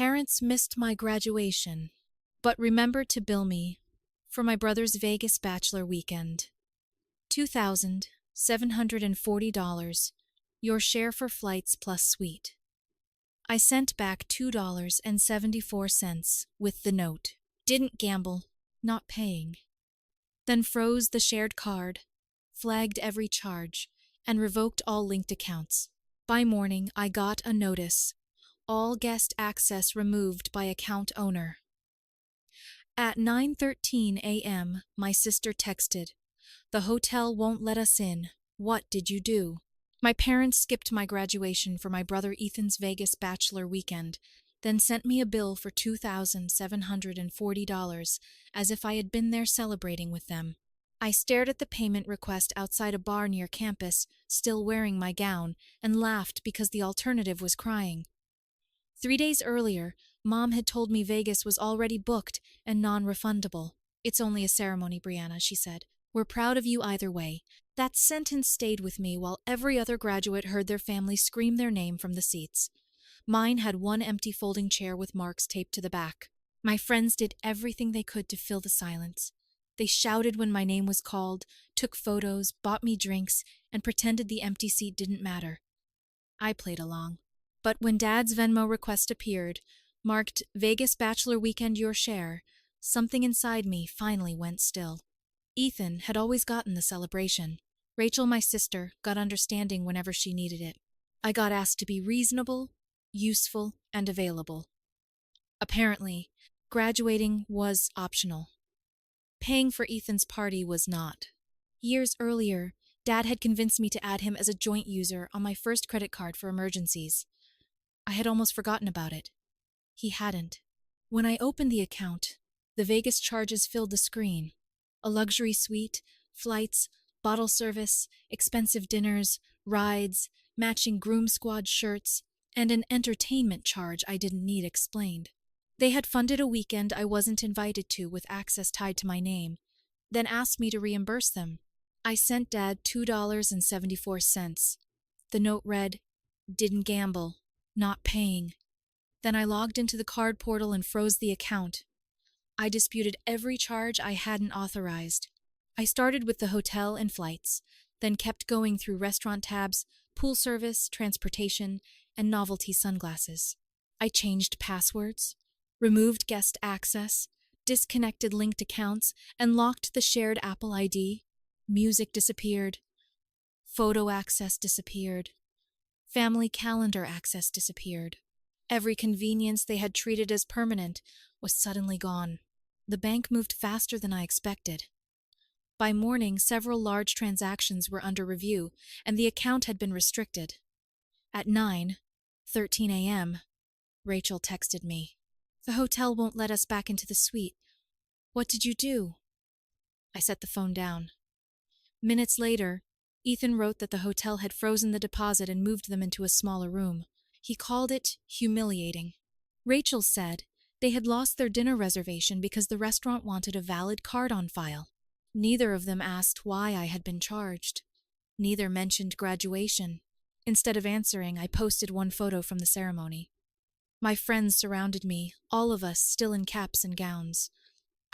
Parents missed my graduation, but remembered to bill me for my brother's Vegas Bachelor weekend. $2,740, your share for flights plus suite. I sent back $2.74 with the note. Didn't gamble, not paying. Then froze the shared card, flagged every charge, and revoked all linked accounts. By morning, I got a notice. All guest access removed by account owner. At 9:13 a.m., my sister texted, "The hotel won't let us in. What did you do?" My parents skipped my graduation for my brother Ethan's Vegas Bachelor weekend, then sent me a bill for $2,740 as if I had been there celebrating with them. I stared at the payment request outside a bar near campus, still wearing my gown, and laughed because the alternative was crying. 3 days earlier, Mom had told me Vegas was already booked and non-refundable. "It's only a ceremony, Brianna," she said. "We're proud of you either way." That sentence stayed with me while every other graduate heard their family scream their name from the seats. Mine had one empty folding chair with marks taped to the back. My friends did everything they could to fill the silence. They shouted when my name was called, took photos, bought me drinks, and pretended the empty seat didn't matter. I played along. But when Dad's Venmo request appeared, marked "Vegas Bachelor Weekend Your Share," something inside me finally went still. Ethan had always gotten the celebration. Rachel, my sister, got understanding whenever she needed it. I got asked to be reasonable, useful, and available. Apparently, graduating was optional. Paying for Ethan's party was not. Years earlier, Dad had convinced me to add him as a joint user on my first credit card for emergencies. I had almost forgotten about it. He hadn't. When I opened the account, the Vegas charges filled the screen. A luxury suite, flights, bottle service, expensive dinners, rides, matching groom squad shirts, and an entertainment charge I didn't need explained. They had funded a weekend I wasn't invited to with access tied to my name, then asked me to reimburse them. I sent Dad $2.74. The note read, "Didn't gamble, not paying." Then I logged into the card portal and froze the account. I disputed every charge I hadn't authorized. I started with the hotel and flights, then kept going through restaurant tabs, pool service, transportation, and novelty sunglasses. I changed passwords, removed guest access, disconnected linked accounts, and locked the shared Apple ID. Music disappeared. Photo access disappeared. Family calendar access disappeared. Every convenience they had treated as permanent was suddenly gone. The bank moved faster than I expected. By morning, several large transactions were under review, and the account had been restricted. At 9:13 a.m., Rachel texted me. "The hotel won't let us back into the suite. What did you do?" I set the phone down. Minutes later, Ethan wrote that the hotel had frozen the deposit and moved them into a smaller room. He called it humiliating. Rachel said they had lost their dinner reservation because the restaurant wanted a valid card on file. Neither of them asked why I had been charged. Neither mentioned graduation. Instead of answering, I posted one photo from the ceremony. My friends surrounded me, all of us still in caps and gowns.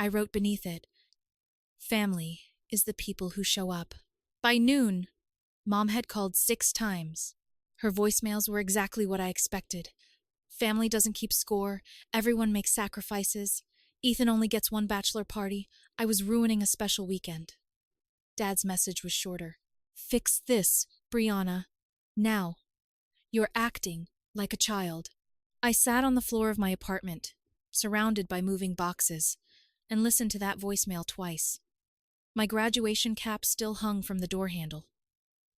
I wrote beneath it, "Family is the people who show up." By noon, Mom had called 6 times. Her voicemails were exactly what I expected. "Family doesn't keep score. Everyone makes sacrifices. Ethan only gets one bachelor party. I was ruining a special weekend." Dad's message was shorter. "Fix this, Brianna. Now. You're acting like a child." I sat on the floor of my apartment, surrounded by moving boxes, and listened to that voicemail twice. My graduation cap still hung from the door handle.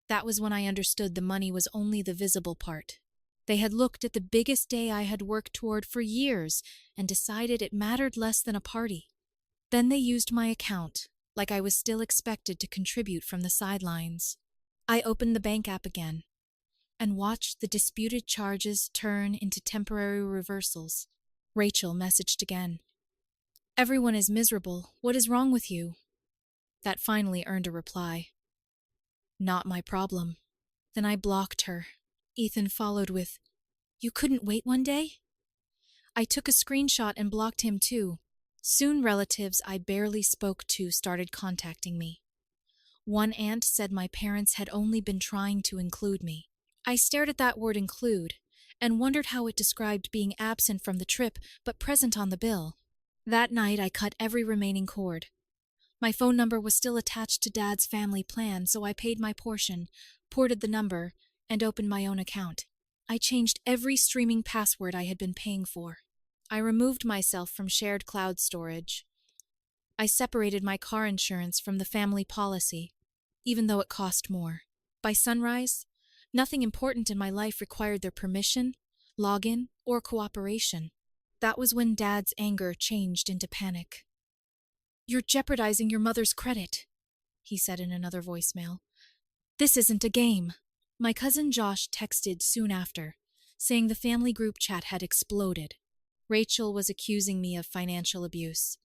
That was when I understood the money was only the visible part. They had looked at the biggest day I had worked toward for years and decided it mattered less than a party. Then they used my account, like I was still expected to contribute from the sidelines. I opened the bank app again and watched the disputed charges turn into temporary reversals. Rachel messaged again. "Everyone is miserable. What is wrong with you?" That finally earned a reply. "Not my problem." Then I blocked her. Ethan followed with, "You couldn't wait one day?" I took a screenshot and blocked him too. Soon relatives I barely spoke to started contacting me. One aunt said my parents had only been trying to include me. I stared at that word include and wondered how it described being absent from the trip but present on the bill. That night I cut every remaining cord. My phone number was still attached to Dad's family plan, so I paid my portion, ported the number, and opened my own account. I changed every streaming password I had been paying for. I removed myself from shared cloud storage. I separated my car insurance from the family policy, even though it cost more. By sunrise, nothing important in my life required their permission, login, or cooperation. That was when Dad's anger changed into panic. "You're jeopardizing your mother's credit," he said in another voicemail. "This isn't a game." My cousin Josh texted soon after, saying the family group chat had exploded. Rachel was accusing me of financial abuse.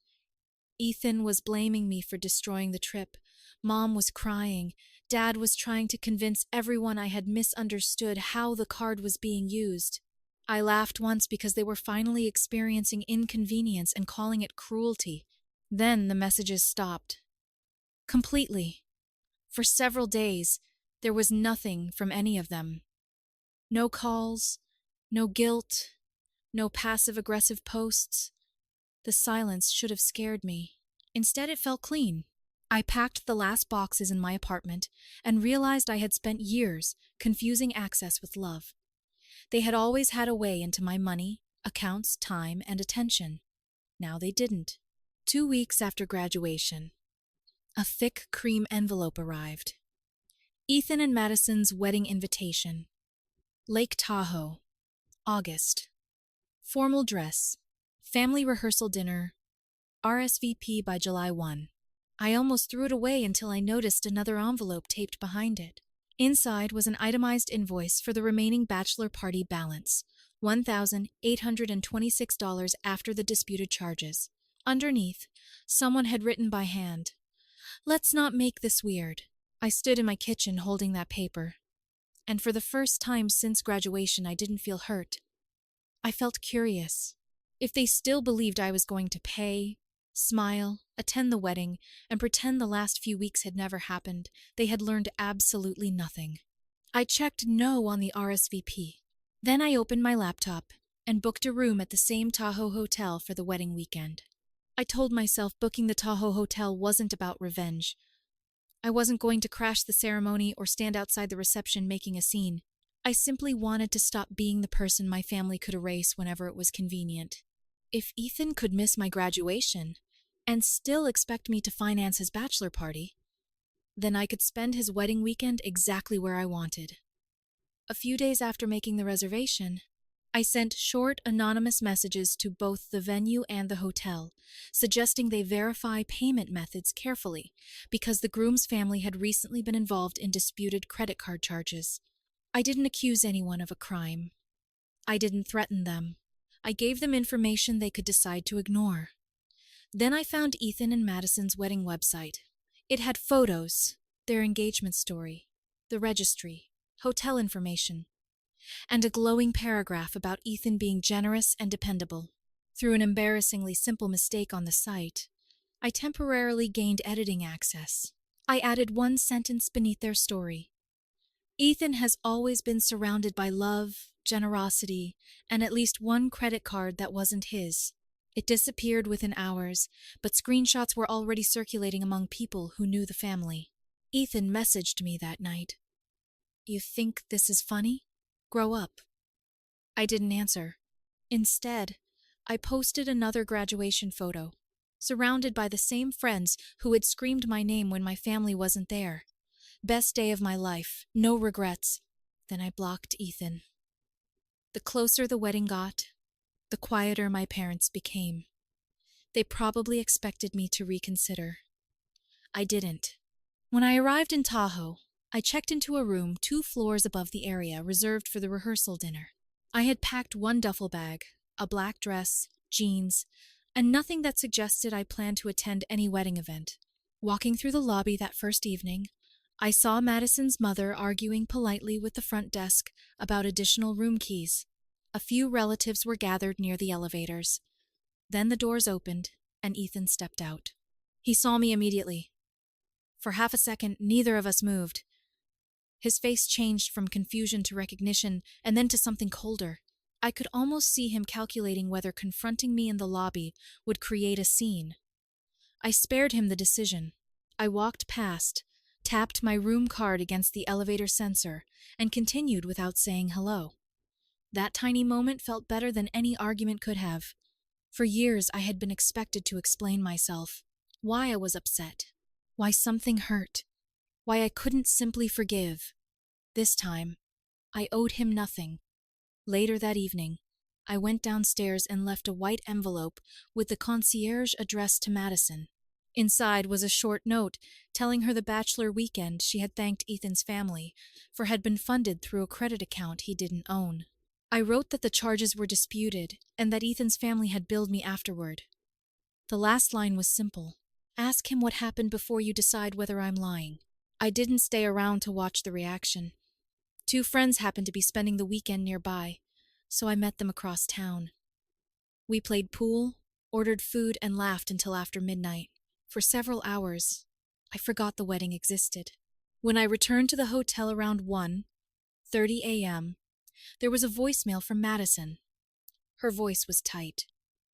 Ethan was blaming me for destroying the trip. Mom was crying. Dad was trying to convince everyone I had misunderstood how the card was being used. I laughed once because they were finally experiencing inconvenience and calling it cruelty. Then the messages stopped. Completely. For several days, there was nothing from any of them. No calls, no guilt, no passive-aggressive posts. The silence should have scared me. Instead, it felt clean. I packed the last boxes in my apartment and realized I had spent years confusing access with love. They had always had a way into my money, accounts, time, and attention. Now they didn't. 2 weeks after graduation, a thick cream envelope arrived. Ethan and Madison's wedding invitation. Lake Tahoe, August. Formal dress. Family rehearsal dinner. RSVP by July 1. I almost threw it away until I noticed another envelope taped behind it. Inside was an itemized invoice for the remaining bachelor party balance, $1,826 after the disputed charges. Underneath, someone had written by hand, "Let's not make this weird." I stood in my kitchen holding that paper, and for the first time since graduation I didn't feel hurt. I felt curious. If they still believed I was going to pay, smile, attend the wedding, and pretend the last few weeks had never happened, they had learned absolutely nothing. I checked no on the RSVP. Then I opened my laptop and booked a room at the same Tahoe hotel for the wedding weekend. I told myself booking the Tahoe hotel wasn't about revenge. I wasn't going to crash the ceremony or stand outside the reception making a scene. I simply wanted to stop being the person my family could erase whenever it was convenient. If Ethan could miss my graduation and still expect me to finance his bachelor party, then I could spend his wedding weekend exactly where I wanted. A few days after making the reservation, I sent short, anonymous messages to both the venue and the hotel, suggesting they verify payment methods carefully because the groom's family had recently been involved in disputed credit card charges. I didn't accuse anyone of a crime. I didn't threaten them. I gave them information they could decide to ignore. Then I found Ethan and Madison's wedding website. It had photos, their engagement story, the registry, hotel information, and a glowing paragraph about Ethan being generous and dependable. Through an embarrassingly simple mistake on the site, I temporarily gained editing access. I added one sentence beneath their story. Ethan has always been surrounded by love, generosity, and at least one credit card that wasn't his. It disappeared within hours, but screenshots were already circulating among people who knew the family. Ethan messaged me that night. "You think this is funny? Grow up." I didn't answer. Instead, I posted another graduation photo, surrounded by the same friends who had screamed my name when my family wasn't there. Best day of my life, no regrets. Then I blocked Ethan. The closer the wedding got, the quieter my parents became. They probably expected me to reconsider. I didn't. When I arrived in Tahoe, I checked into a room 2 floors above the area reserved for the rehearsal dinner. I had packed one duffel bag, a black dress, jeans, and nothing that suggested I planned to attend any wedding event. Walking through the lobby that first evening, I saw Madison's mother arguing politely with the front desk about additional room keys. A few relatives were gathered near the elevators. Then the doors opened, and Ethan stepped out. He saw me immediately. For half a second, neither of us moved. His face changed from confusion to recognition, and then to something colder. I could almost see him calculating whether confronting me in the lobby would create a scene. I spared him the decision. I walked past, tapped my room card against the elevator sensor, and continued without saying hello. That tiny moment felt better than any argument could have. For years, I had been expected to explain myself, why I was upset, why something hurt, why I couldn't simply forgive. This time, I owed him nothing. Later that evening, I went downstairs and left a white envelope with the concierge addressed to Madison. Inside was a short note telling her the Bachelor weekend she had thanked Ethan's family for had been funded through a credit account he didn't own. I wrote that the charges were disputed and that Ethan's family had billed me afterward. The last line was simple. Ask him what happened before you decide whether I'm lying. I didn't stay around to watch the reaction. 2 friends happened to be spending the weekend nearby, so I met them across town. We played pool, ordered food, and laughed until after midnight. For several hours, I forgot the wedding existed. When I returned to the hotel around 1:30 a.m., there was a voicemail from Madison. Her voice was tight.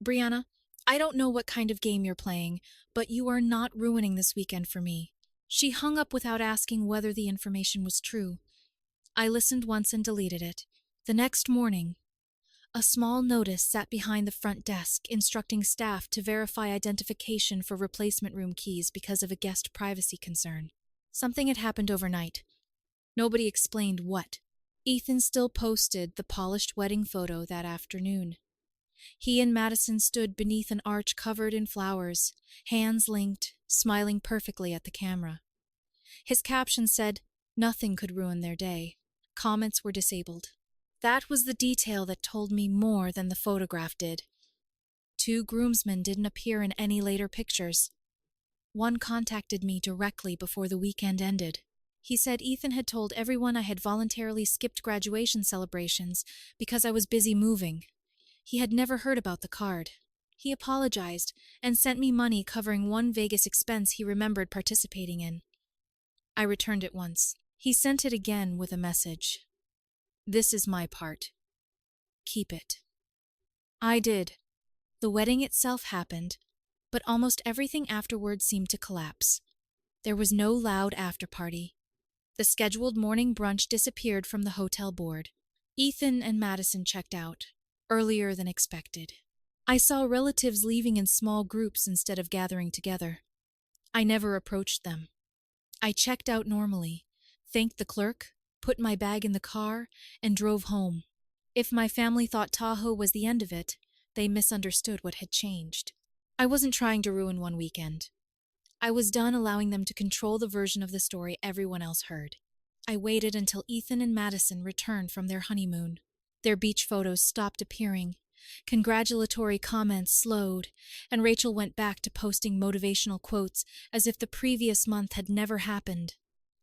Brianna, I don't know what kind of game you're playing, but you are not ruining this weekend for me. She hung up without asking whether the information was true. I listened once and deleted it. The next morning, a small notice sat behind the front desk instructing staff to verify identification for replacement room keys because of a guest privacy concern. Something had happened overnight. Nobody explained what. Ethan still posted the polished wedding photo that afternoon. He and Madison stood beneath an arch covered in flowers, hands linked, smiling perfectly at the camera. His caption said, "Nothing could ruin their day." Comments were disabled. That was the detail that told me more than the photograph did. 2 groomsmen didn't appear in any later pictures. One contacted me directly before the weekend ended. He said Ethan had told everyone I had voluntarily skipped graduation celebrations because I was busy moving. He had never heard about the card. He apologized and sent me money covering one Vegas expense he remembered participating in. I returned it once. He sent it again with a message. This is my part. Keep it. I did. The wedding itself happened, but almost everything afterward seemed to collapse. There was no loud after-party. The scheduled morning brunch disappeared from the hotel board. Ethan and Madison checked out, earlier than expected. I saw relatives leaving in small groups instead of gathering together. I never approached them. I checked out normally, thanked the clerk, put my bag in the car, and drove home. If my family thought Tahoe was the end of it, they misunderstood what had changed. I wasn't trying to ruin one weekend. I was done allowing them to control the version of the story everyone else heard. I waited until Ethan and Madison returned from their honeymoon. Their beach photos stopped appearing. Congratulatory comments slowed, and Rachel went back to posting motivational quotes as if the previous month had never happened.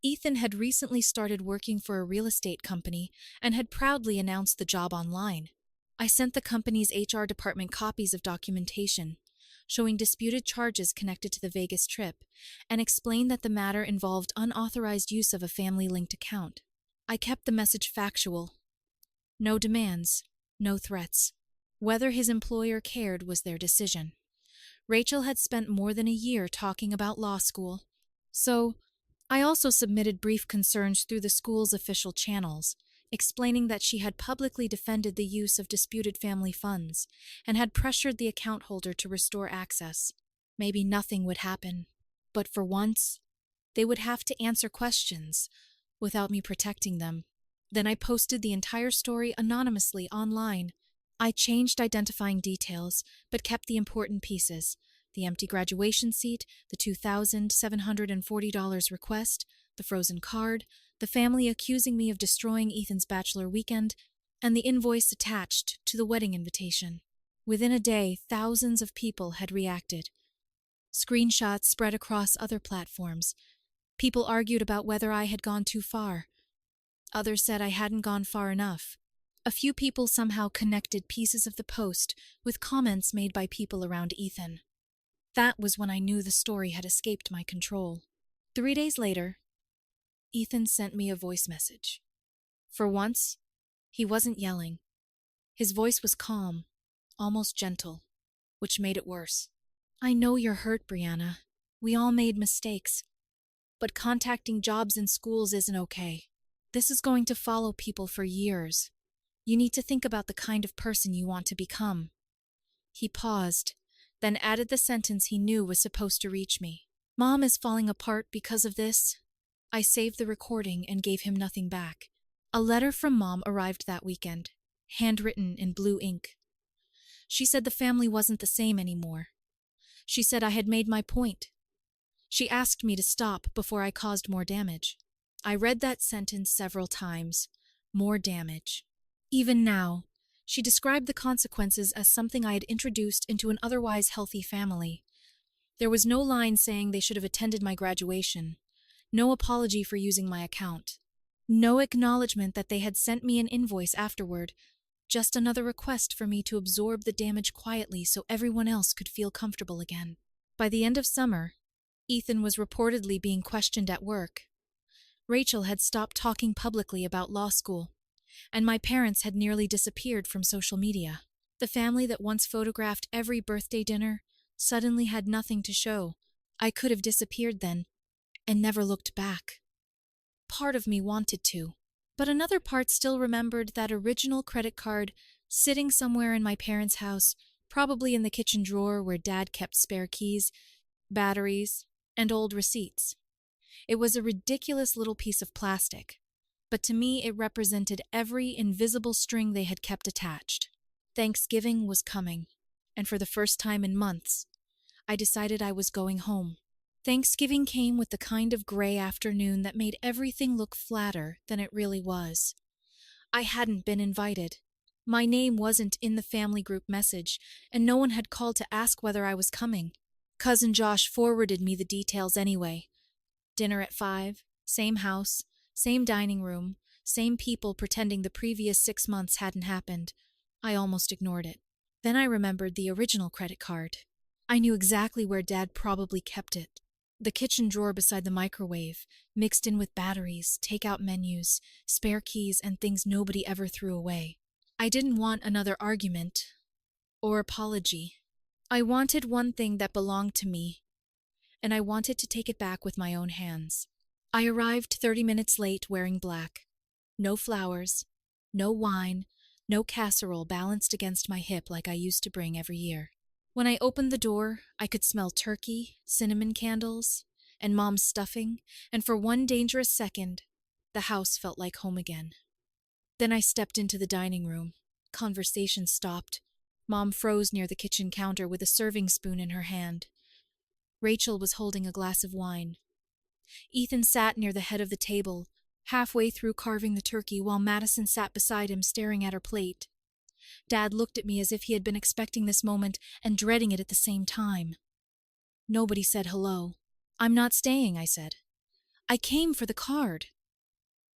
Ethan had recently started working for a real estate company and had proudly announced the job online. I sent the company's HR department copies of documentation, showing disputed charges connected to the Vegas trip, and explained that the matter involved unauthorized use of a family-linked account. I kept the message factual. No demands, no threats. Whether his employer cared was their decision. Rachel had spent more than a year talking about law school, so I also submitted brief concerns through the school's official channels, explaining that she had publicly defended the use of disputed family funds and had pressured the account holder to restore access. Maybe nothing would happen, but for once, they would have to answer questions without me protecting them. Then I posted the entire story anonymously online. I changed identifying details, but kept the important pieces: the empty graduation seat, the $2,740 request, the frozen card, the family accusing me of destroying Ethan's bachelor weekend, and the invoice attached to the wedding invitation. Within a day, thousands of people had reacted. Screenshots spread across other platforms. People argued about whether I had gone too far. Others said I hadn't gone far enough. A few people somehow connected pieces of the post with comments made by people around Ethan. That was when I knew the story had escaped my control. 3 days later, Ethan sent me a voice message. For once, he wasn't yelling. His voice was calm, almost gentle, which made it worse. I know you're hurt, Brianna. We all made mistakes. But contacting jobs and schools isn't okay. This is going to follow people for years. You need to think about the kind of person you want to become. He paused, then added the sentence he knew was supposed to reach me. Mom is falling apart because of this. I saved the recording and gave him nothing back. A letter from Mom arrived that weekend, handwritten in blue ink. She said the family wasn't the same anymore. She said I had made my point. She asked me to stop before I caused more damage. I read that sentence several times. More damage. Even now, she described the consequences as something I had introduced into an otherwise healthy family. There was no line saying they should have attended my graduation, no apology for using my account, no acknowledgement that they had sent me an invoice afterward, just another request for me to absorb the damage quietly so everyone else could feel comfortable again. By the end of summer, Ethan was reportedly being questioned at work. Rachel had stopped talking publicly about law school, and my parents had nearly disappeared from social media. The family that once photographed every birthday dinner suddenly had nothing to show. I could have disappeared then, and never looked back. Part of me wanted to, but another part still remembered that original credit card sitting somewhere in my parents' house, probably in the kitchen drawer where Dad kept spare keys, batteries, and old receipts. It was a ridiculous little piece of plastic, but to me it represented every invisible string they had kept attached. Thanksgiving was coming, and for the first time in months, I decided I was going home. Thanksgiving came with the kind of gray afternoon that made everything look flatter than it really was. I hadn't been invited. My name wasn't in the family group message, and no one had called to ask whether I was coming. Cousin Josh forwarded me the details anyway. Dinner at 5, same house, same dining room, same people pretending the previous 6 months hadn't happened. I almost ignored it. Then I remembered the original credit card. I knew exactly where Dad probably kept it. The kitchen drawer beside the microwave, mixed in with batteries, takeout menus, spare keys, and things nobody ever threw away. I didn't want another argument or apology. I wanted one thing that belonged to me, and I wanted to take it back with my own hands. I arrived 30 minutes late wearing black. No flowers, no wine, no casserole balanced against my hip like I used to bring every year. When I opened the door, I could smell turkey, cinnamon candles, and Mom's stuffing, and for one dangerous second, the house felt like home again. Then I stepped into the dining room. Conversation stopped. Mom froze near the kitchen counter with a serving spoon in her hand. Rachel was holding a glass of wine. Ethan sat near the head of the table, halfway through carving the turkey while Madison sat beside him staring at her plate. Dad looked at me as if he had been expecting this moment and dreading it at the same time. Nobody said hello. "I'm not staying," I said. "I came for the card."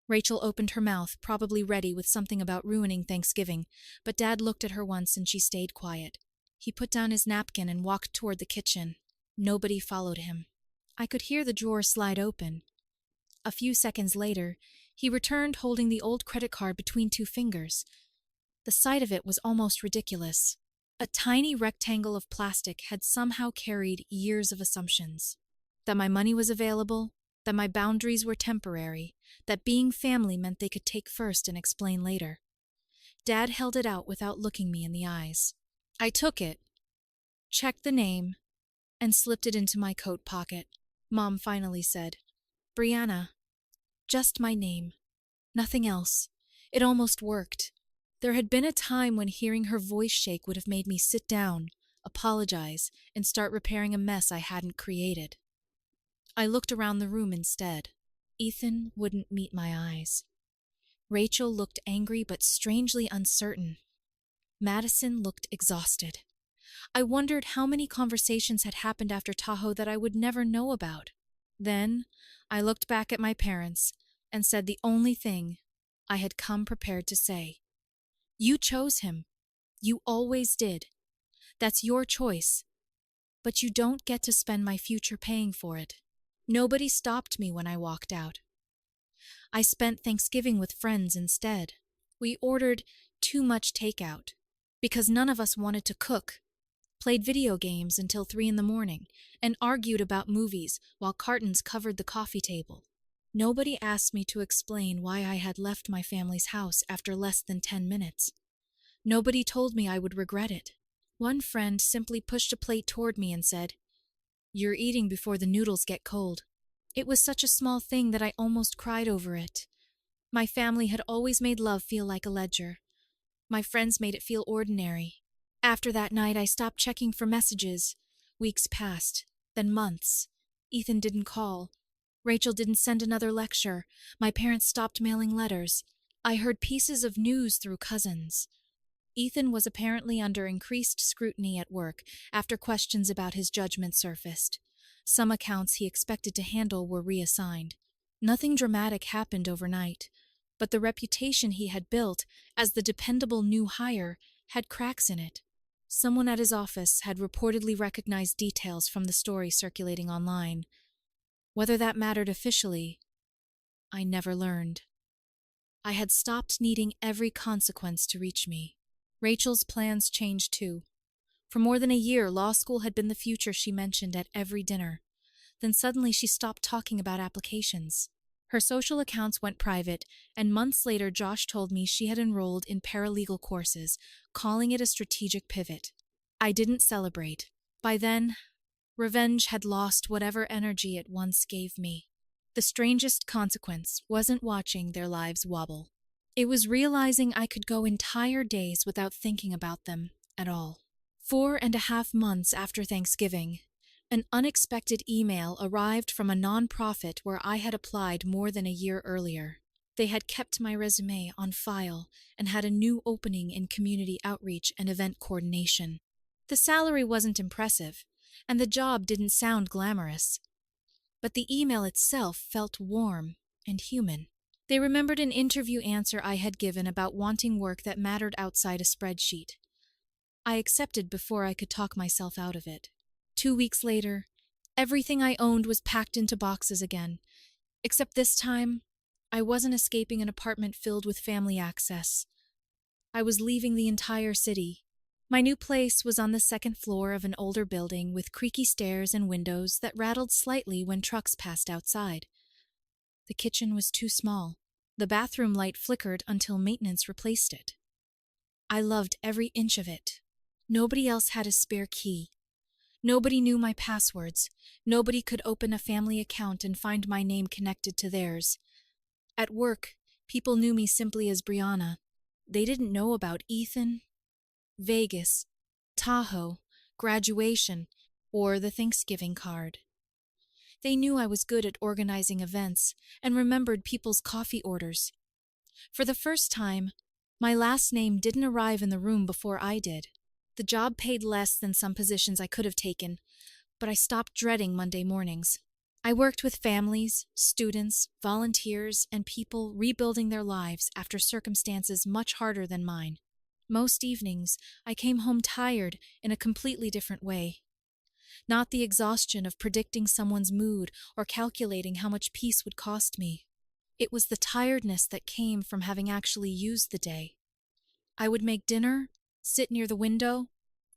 Rachel opened her mouth, probably ready with something about ruining Thanksgiving, but Dad looked at her once and she stayed quiet. He put down his napkin and walked toward the kitchen. Nobody followed him. I could hear the drawer slide open. A few seconds later, he returned holding the old credit card between 2 fingers. The sight of it was almost ridiculous. A tiny rectangle of plastic had somehow carried years of assumptions. That my money was available, that my boundaries were temporary, that being family meant they could take first and explain later. Dad held it out without looking me in the eyes. I took it, checked the name, and slipped it into my coat pocket. Mom finally said, "Brianna, just my name. Nothing else." It almost worked. There had been a time when hearing her voice shake would have made me sit down, apologize, and start repairing a mess I hadn't created. I looked around the room instead. Ethan wouldn't meet my eyes. Rachel looked angry but strangely uncertain. Madison looked exhausted. I wondered how many conversations had happened after Tahoe that I would never know about. Then I looked back at my parents and said the only thing I had come prepared to say. You chose him. You always did. That's your choice. But you don't get to spend my future paying for it. Nobody stopped me when I walked out. I spent Thanksgiving with friends instead. We ordered too much takeout because none of us wanted to cook, played video games until 3 in the morning, and argued about movies while cartons covered the coffee table. Nobody asked me to explain why I had left my family's house after less than 10 minutes. Nobody told me I would regret it. One friend simply pushed a plate toward me and said, "You're eating before the noodles get cold." It was such a small thing that I almost cried over it. My family had always made love feel like a ledger. My friends made it feel ordinary. After that night, I stopped checking for messages. Weeks passed, then months. Ethan didn't call. Rachel didn't send another lecture. My parents stopped mailing letters. I heard pieces of news through cousins. Ethan was apparently under increased scrutiny at work after questions about his judgment surfaced. Some accounts he expected to handle were reassigned. Nothing dramatic happened overnight, but the reputation he had built as the dependable new hire had cracks in it. Someone at his office had reportedly recognized details from the story circulating online. Whether that mattered officially, I never learned. I had stopped needing every consequence to reach me. Rachel's plans changed too. For more than a year, law school had been the future she mentioned at every dinner. Then suddenly she stopped talking about applications. Her social accounts went private, and months later Josh told me she had enrolled in paralegal courses, calling it a strategic pivot. I didn't celebrate. By then, revenge had lost whatever energy it once gave me. The strangest consequence wasn't watching their lives wobble. It was realizing I could go entire days without thinking about them at all. 4.5 months after Thanksgiving, an unexpected email arrived from a nonprofit where I had applied more than a year earlier. They had kept my resume on file and had a new opening in community outreach and event coordination. The salary wasn't impressive, and the job didn't sound glamorous. But the email itself felt warm and human. They remembered an interview answer I had given about wanting work that mattered outside a spreadsheet. I accepted before I could talk myself out of it. 2 weeks later, everything I owned was packed into boxes again, except this time, I wasn't escaping an apartment filled with family access. I was leaving the entire city. My new place was on the second floor of an older building with creaky stairs and windows that rattled slightly when trucks passed outside. The kitchen was too small. The bathroom light flickered until maintenance replaced it. I loved every inch of it. Nobody else had a spare key. Nobody knew my passwords. Nobody could open a family account and find my name connected to theirs. At work, people knew me simply as Brianna. They didn't know about Ethan, Vegas, Tahoe, graduation, or the Thanksgiving card. They knew I was good at organizing events and remembered people's coffee orders. For the first time, my last name didn't arrive in the room before I did. The job paid less than some positions I could have taken, but I stopped dreading Monday mornings. I worked with families, students, volunteers, and people rebuilding their lives after circumstances much harder than mine. Most evenings, I came home tired in a completely different way. Not the exhaustion of predicting someone's mood or calculating how much peace would cost me. It was the tiredness that came from having actually used the day. I would make dinner, sit near the window,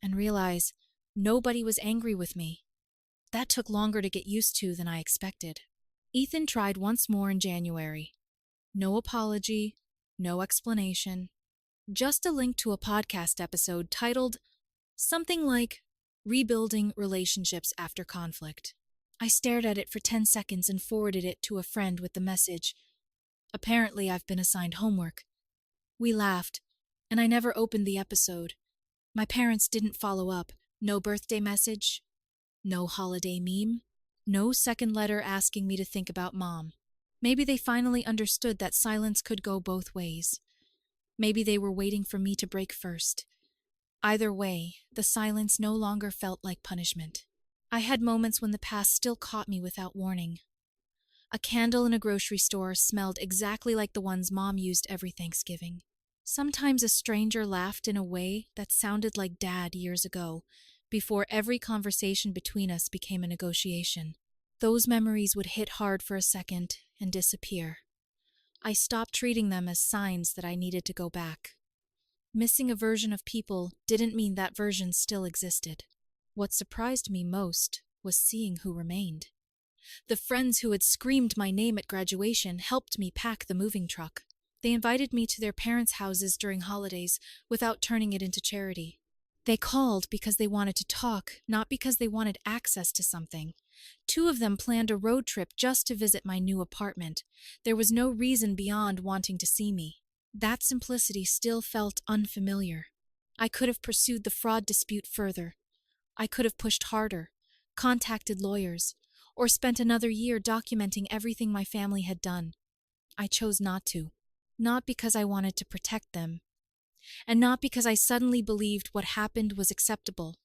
and realize nobody was angry with me. That took longer to get used to than I expected. Ethan tried once more in January. No apology, no explanation, just a link to a podcast episode titled something like Rebuilding Relationships After Conflict. I stared at it for 10 seconds and forwarded it to a friend with the message, "Apparently I've been assigned homework." We laughed, and I never opened the episode. My parents didn't follow up. No birthday message, no holiday meme, no second letter asking me to think about Mom. Maybe they finally understood that silence could go both ways. Maybe they were waiting for me to break first. Either way, the silence no longer felt like punishment. I had moments when the past still caught me without warning. A candle in a grocery store smelled exactly like the ones Mom used every Thanksgiving. Sometimes a stranger laughed in a way that sounded like Dad years ago, before every conversation between us became a negotiation. Those memories would hit hard for a second and disappear. I stopped treating them as signs that I needed to go back. Missing a version of people didn't mean that version still existed. What surprised me most was seeing who remained. The friends who had screamed my name at graduation helped me pack the moving truck. They invited me to their parents' houses during holidays without turning it into charity. They called because they wanted to talk, not because they wanted access to something. 2 of them planned a road trip just to visit my new apartment. There was no reason beyond wanting to see me. That simplicity still felt unfamiliar. I could have pursued the fraud dispute further. I could have pushed harder, contacted lawyers, or spent another year documenting everything my family had done. I chose not to. Not because I wanted to protect them, and not because I suddenly believed what happened was acceptable.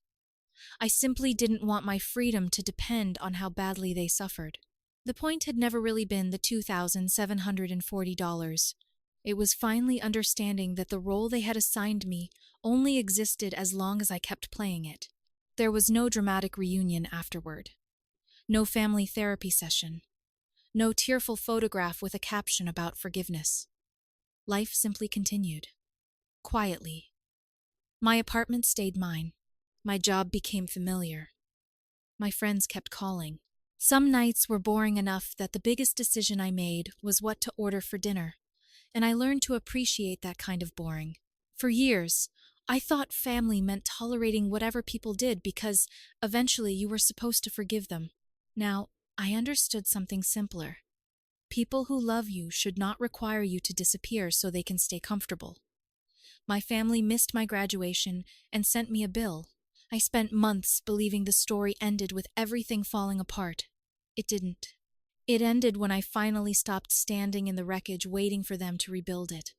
I simply didn't want my freedom to depend on how badly they suffered. The point had never really been the $2,740. It was finally understanding that the role they had assigned me only existed as long as I kept playing it. There was no dramatic reunion afterward. No family therapy session. No tearful photograph with a caption about forgiveness. Life simply continued. Quietly. My apartment stayed mine. My job became familiar. My friends kept calling. Some nights were boring enough that the biggest decision I made was what to order for dinner, and I learned to appreciate that kind of boring. For years, I thought family meant tolerating whatever people did because eventually you were supposed to forgive them. Now, I understood something simpler. People who love you should not require you to disappear so they can stay comfortable. My family missed my graduation and sent me a bill. I spent months believing the story ended with everything falling apart. It didn't. It ended when I finally stopped standing in the wreckage waiting for them to rebuild it.